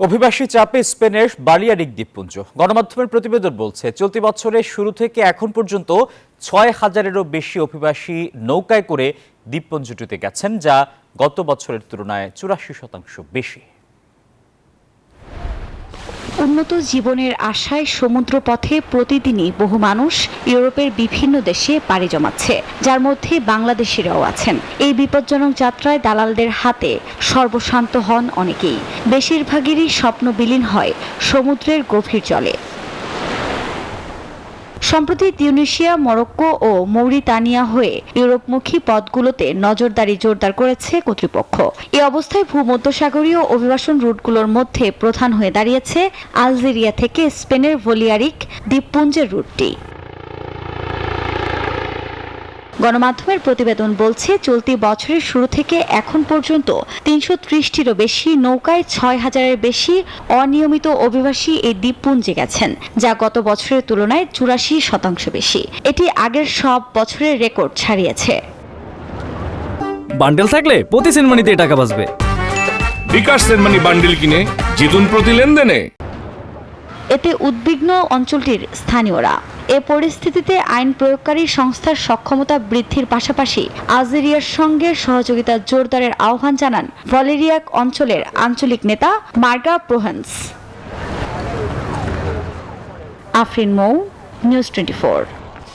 অভিবাসী চাপে স্পেনের বালিয়ারিক দ্বীপপুঞ্জ। গণমাধ্যমের প্রতিবেদন বলছে, চলতি বছরের শুরু থেকে এখন পর্যন্ত ৬,০০০-এরও বেশি অভিবাসী নৌকায় করে দ্বীপপুঞ্জটিতে গেছেন, যা গত বছরের তুলনায় ৮৪% বেশি। উন্নত জীবনের আশায় সমুদ্রপথে প্রতিদিনই বহু মানুষ ইউরোপের বিভিন্ন দেশে পাড়ি জমাচ্ছে, যার মধ্যে বাংলাদেশিরাও আছেন। এই বিপজ্জনক যাত্রায় দালালদের হাতে সর্বশান্ত হন অনেকেই। বেশিরভাগেরই স্বপ্ন বিলীন হয় সমুদ্রের গভীর জলে। সম্প্রতি তিউনিসিয়া, মরক্কো ও মৌরিতানিয়া হয়ে ইউরোপমুখী পথগুলোতে নজরদারি জোরদার করেছে কর্তৃপক্ষ। এই অবস্থায় ভূমধ্যসাগরীয় অভিবাসন রুটগুলোর মধ্যে প্রধান হয়ে দাঁড়িয়েছে আলজেরিয়া থেকে স্পেনের বালিয়ারিক দ্বীপপুঞ্জের রুটটি। গণমাধ্যমের প্রতিবেদন বলছে, চলতি বছরের শুরু থেকে এখন পর্যন্ত ৩৩০টিরও বেশি নৌকায় ৬,০০০-এর বেশি অনিয়মিত অভিবাসী এই দ্বীপপুঞ্জে গেছেন, যা গত বছরের তুলনায় ৮৪% বেশি। এটি আগের সব বছরের রেকর্ড ছাড়িয়েছে। বান্ডেল থাকলে প্রতি সেনমানিতে টাকা বাঁচবে। বিকাশ সেনমানি বান্ডেল কিনে জিতুন প্রতি লেনদেনে। এতে উদ্বিগ্ন অঞ্চলটির স্থানীয়রা। এ পরিস্থিতিতে আইন প্রয়োগকারী সংস্থার সক্ষমতা বৃদ্ধির পাশাপাশি আলজেরিয়ার সঙ্গে সহযোগিতা জোরদারের আহ্বান জানান বালিয়ারিক অঞ্চলের আঞ্চলিক নেতা মার্গা প্রোহেন্স। আফরিন মৌ, নিউজ 24।